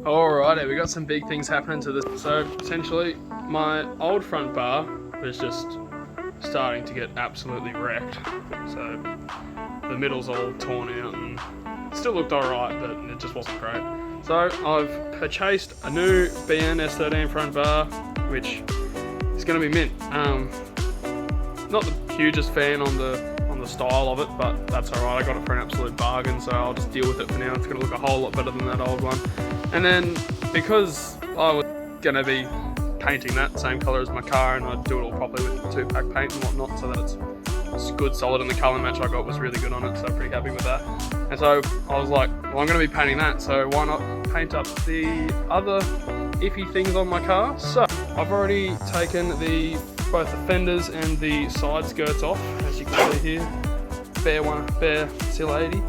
Alrighty, we got some big things happening to this. So essentially, my old front bar was just starting to get absolutely wrecked. So the middle's all torn out and it still looked alright, but it just wasn't great. So I've purchased a new BN S13 front bar, which is going to be mint. Not the hugest fan on the style of it, but that's alright. I got it for an absolute bargain, so I'll just deal with it for now. It's going to look a whole lot better than that old one. And then because I was going to be painting that same colour as my car, and I'd do it all properly with 2-pack paint and whatnot, so that it's good, solid, and the colour match I got was really good on it, so I'm pretty happy with that. And so I was like, well, I'm going to be painting that, so why not paint up the other iffy things on my car? So I've already taken both the fenders and the side skirts off, as you can see here. Bare Seal 80.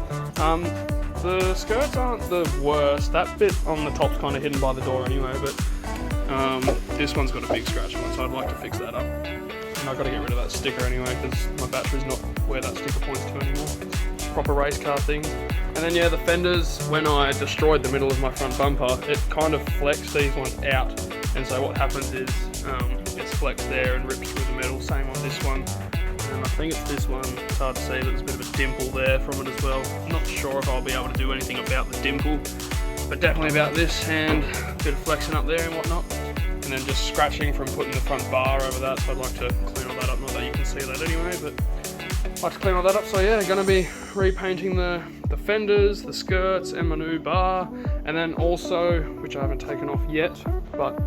The skirts aren't the worst. That bit on the top's kind of hidden by the door anyway, but this one's got a big scratch on it, so I'd like to fix that up. And I've got to get rid of that sticker anyway, because my battery's not where that sticker points to anymore. It's proper race car things. And then yeah, the fenders, when I destroyed the middle of my front bumper, it kind of flexed these ones out. And so what happens is, it's flexed there and ripped through the metal. Same on this one. And I think it's this one. It's hard to see, but there's a bit of a dimple there from it as well. I'm not sure if I'll be able to do anything about the dimple, but definitely about this, and a bit of flexing up there and whatnot. And then just scratching from putting the front bar over that, so I'd like to clean all that up. Not that you can see that anyway, but I'd like to clean all that up. So yeah, going to be repainting the fenders, the skirts, and my new bar. And then also, which I haven't taken off yet, but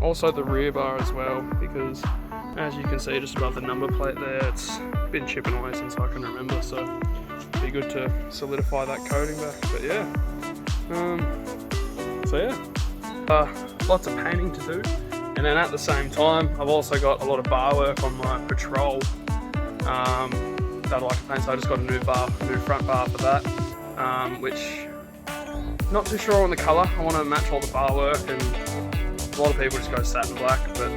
also the rear bar as well, because as you can see just above the number plate there, it's been chipping away since I can remember, so it'd be good to solidify that coating back. But yeah, lots of painting to do. And then at the same time, I've also got a lot of bar work on my Patrol that I like to paint, so I just got a new front bar for that, which not too sure on the colour. I want to match all the bar work, and a lot of people just go satin black, but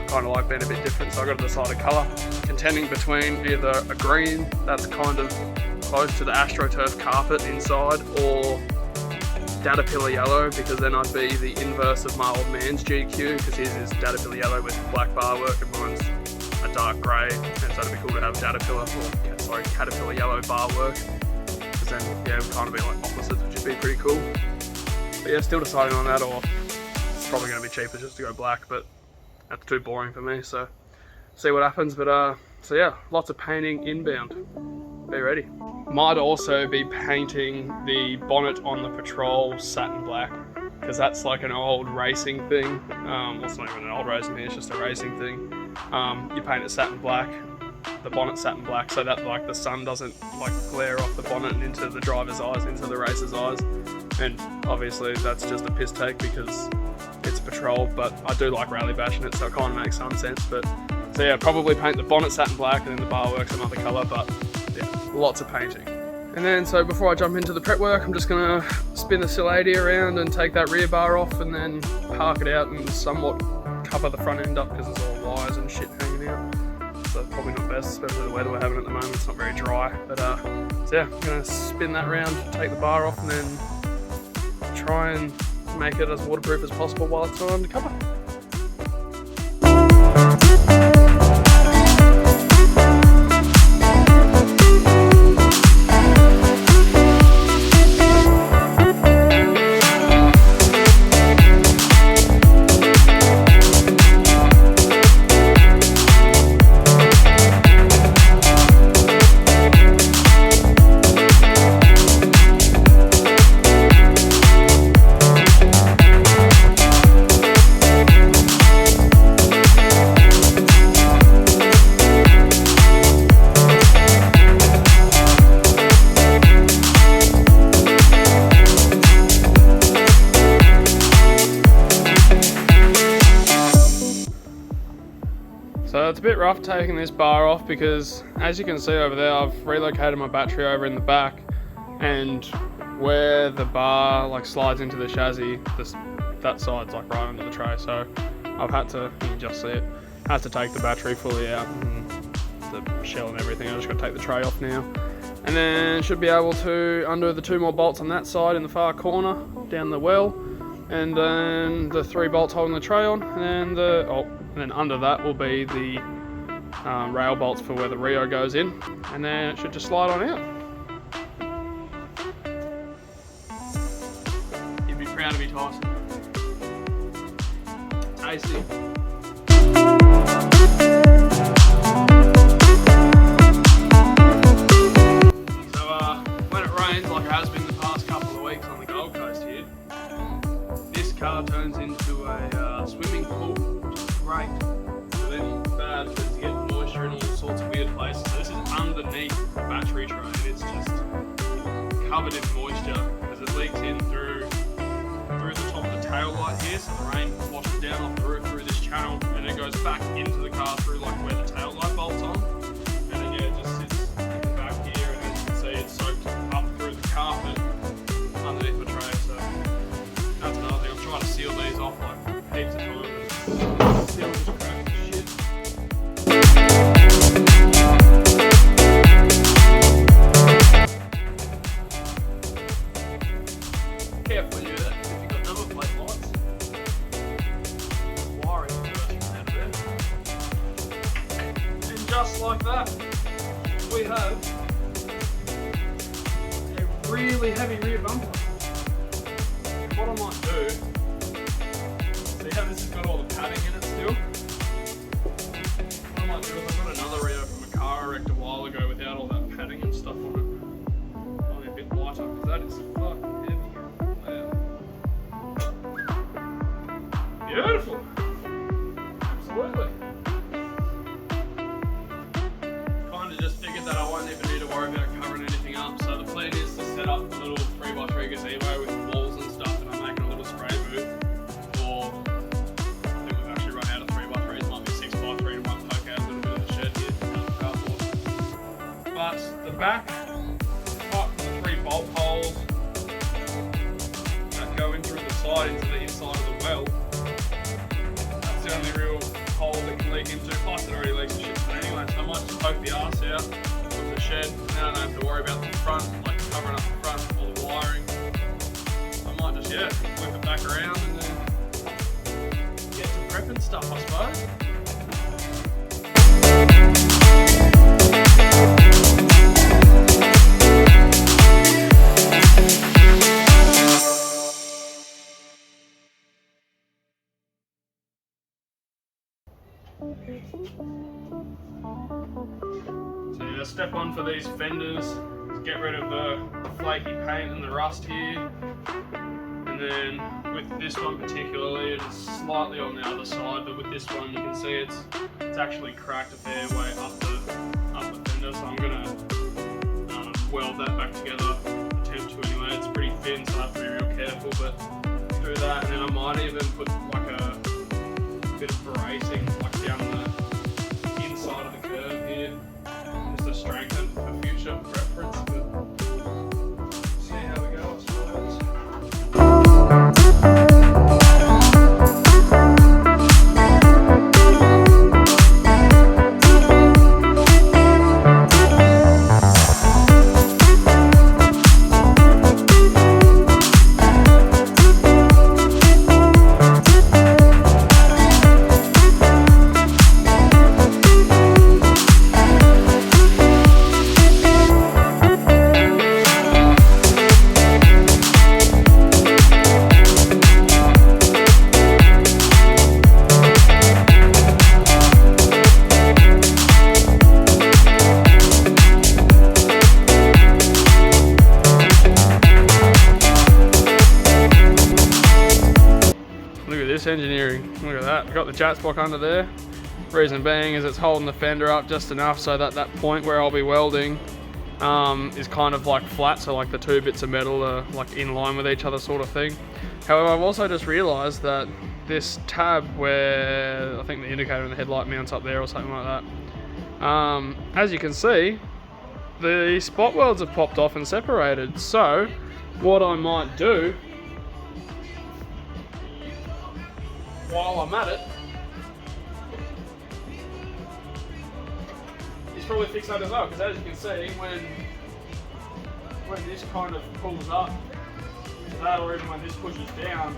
kind of like being a bit different, so I've got to decide a colour. Contending between either a green that's kind of close to the AstroTurf carpet inside, or Caterpillar yellow, because then I'd be the inverse of my old man's GQ, because his is Caterpillar yellow with black bar work and mine's a dark grey, and so it'd be cool to have Caterpillar yellow bar work, because then yeah, it would kind of be like opposites, which would be pretty cool. But yeah, still deciding on that, or it's probably going to be cheaper just to go black, but that's too boring for me, so see what happens. But so yeah, lots of painting inbound. Be ready. Might also be painting the bonnet on the Patrol satin black, because that's like an old racing thing. Well, it's not even an old racing thing, it's just a racing thing. You paint it satin black, the bonnet satin black, so that like the sun doesn't like glare off the bonnet and into the driver's eyes, into the racer's eyes. And obviously that's just a piss take because it's Patrol, but I do like rally bashing it, so it kind of makes some sense. But so yeah, probably paint the bonnet satin black, and then the bar work's another colour, but yeah, lots of painting. And then so before I jump into the prep work, I'm just gonna spin the Seal 80 around and take that rear bar off, and then park it out and somewhat cover the front end up, because there's all wires and shit hanging out. So probably not best, especially the weather we're having at the moment. It's not very dry, but so yeah, I'm gonna spin that around, take the bar off, and then try and make it as waterproof as possible while it's still under cover. So it's a bit rough taking this bar off, because as you can see over there, I've relocated my battery over in the back, and where the bar like slides into the chassis, that side's like right under the tray, so I've had to, you can just see it, had to take the battery fully out and the shell and everything. I just got to take the tray off now. And then should be able to undo the 2 more bolts on that side in the far corner, down the well, and then the 3 bolts holding the tray on, and then under that will be the rail bolts for where the Rio goes in, and then it should just slide on out. You'd be proud of me, Tyson. Tasty. Like it has been the past couple of weeks on the Gold Coast here, this car turns into a swimming pool, which is great. So then bad for it to get moisture in all sorts of weird places. So this is underneath the battery tray, and it's just covered in moisture as it leaks in through the top of the tail light here. So the rain washes down off the roof through this channel, and it goes back into the car through like where the tail light bolt's on, and then yeah, it just sits in the back here, and as you can see, it's soaked up through the carpet underneath the tray. So that's another thing. I'm trying to seal these off like heaps of times, and still just crack the shit. Careful you that if you've got number plate lights, wiring bursting out of there. And just like that, we have really heavy rear bumper. And what I might do, see how this has got all the padding in it still? What I might do is I've got another Rio from a car I wrecked a while ago without all that padding and stuff on it. Only a bit lighter, because that is fucking heavy. Wow. Beautiful. Absolutely. Kind of just figured that I won't even need to worry about covering anything up. So the plan is to set up a little 3x3 gazebo with walls and stuff, and I'm making a little spray booth. Or I think we've actually run out of 3x3s, might be 6x3 and one poke out a little bit of the shed here. But the back, apart from the 3 bolt holes that go in through the side into the inside of the well, that's the only real hole that can leak into. Plus it already leaks the shit anyway, so I might just poke the arse out of the shed. Now I don't have to worry about the front, like covering up the front with all the wiring. I might just, yeah, flip it back around and then get to prepping stuff, I suppose. So yeah, step 1 for these fenders is get rid of the flaky paint and the rust here. And then with this one particularly, it is slightly on the other side, but with this one you can see it's actually cracked a fair way up the fender. So I'm gonna weld that back together, attempt to anyway. It's pretty thin, so I have to be real careful, but do that. And then I might even put like a bit of bracing like down the inside of the curve here, just to strengthen for future preference. But see how we go, I suppose. Engineering, look at that. We've got the jats block under there. Reason being is it's holding the fender up just enough so that that point where I'll be welding is kind of like flat, so like the 2 bits of metal are like in line with each other sort of thing. However, I've also just realized that this tab where I think the indicator and the headlight mounts up there or something like that, as you can see, the spot welds have popped off and separated. So what I might do while I'm at it is probably fix that as well, because as you can see, when when this kind of pulls up to that, or even when this pushes down,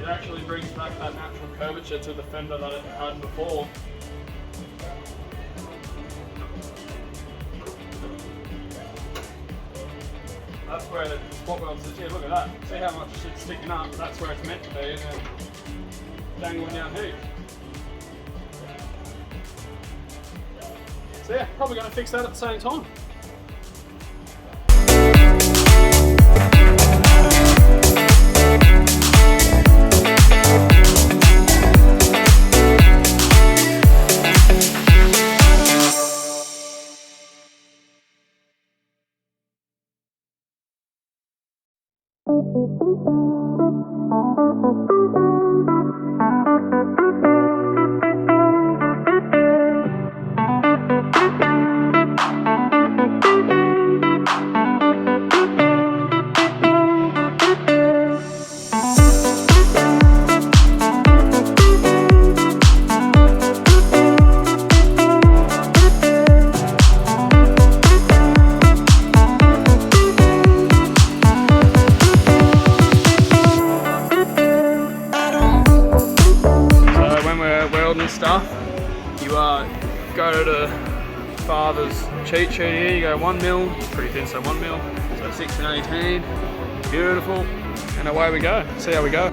it actually brings back that natural curvature to the fender that it had before. That's where the spot weld says, yeah, look at that. See how much shit's sticking up? That's where it's meant to be, and then dangling down here. So yeah, probably going to fix that at the same time. Stuff, you go to father's cheat sheet here, you go 1mm, it's pretty thin, so 1mm, so 6 and 18, beautiful, and away we go. See how we go.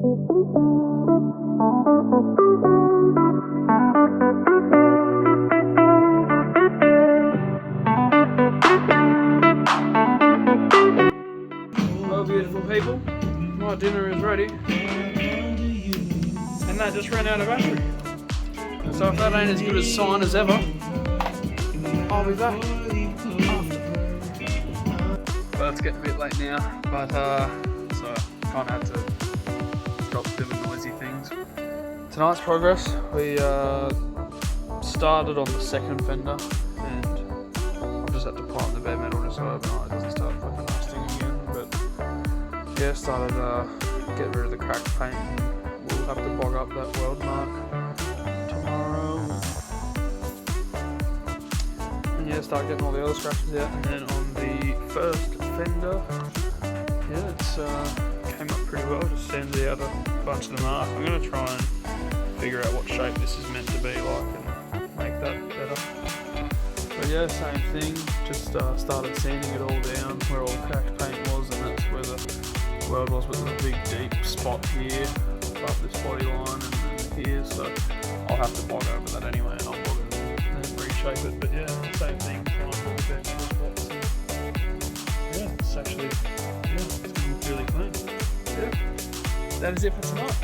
Well, beautiful people, my dinner is ready, and that just ran out of battery. So if that ain't as good a sign as ever, I'll be back after. Well, it's getting a bit late now, but so kind of had to stop doing noisy things. Tonight's progress, we started on the second fender, and I've just had to prime the bare metal just so overnight it doesn't start fucking rusting again. But yeah, started getting rid of the cracked paint, and we'll have to bog up that weld mark tomorrow. And yeah, start getting all the other scratches out, and then on the first fender, yeah, it's came up pretty well. Just sanded out a bunch of the mark. I'm gonna try and figure out what shape this is meant to be like and make that better. But yeah, same thing. Just started sanding it all down where all the cracked paint was, and that's where the weld was. But there's a big deep spot here above this body line and then here, so I'll have to bog over that anyway, and I'll bog it and then reshape it. But yeah, same thing. Try and bog it down spots. Yeah, it's actually, yeah, it's looking really clean. Yeah, that is it for tonight.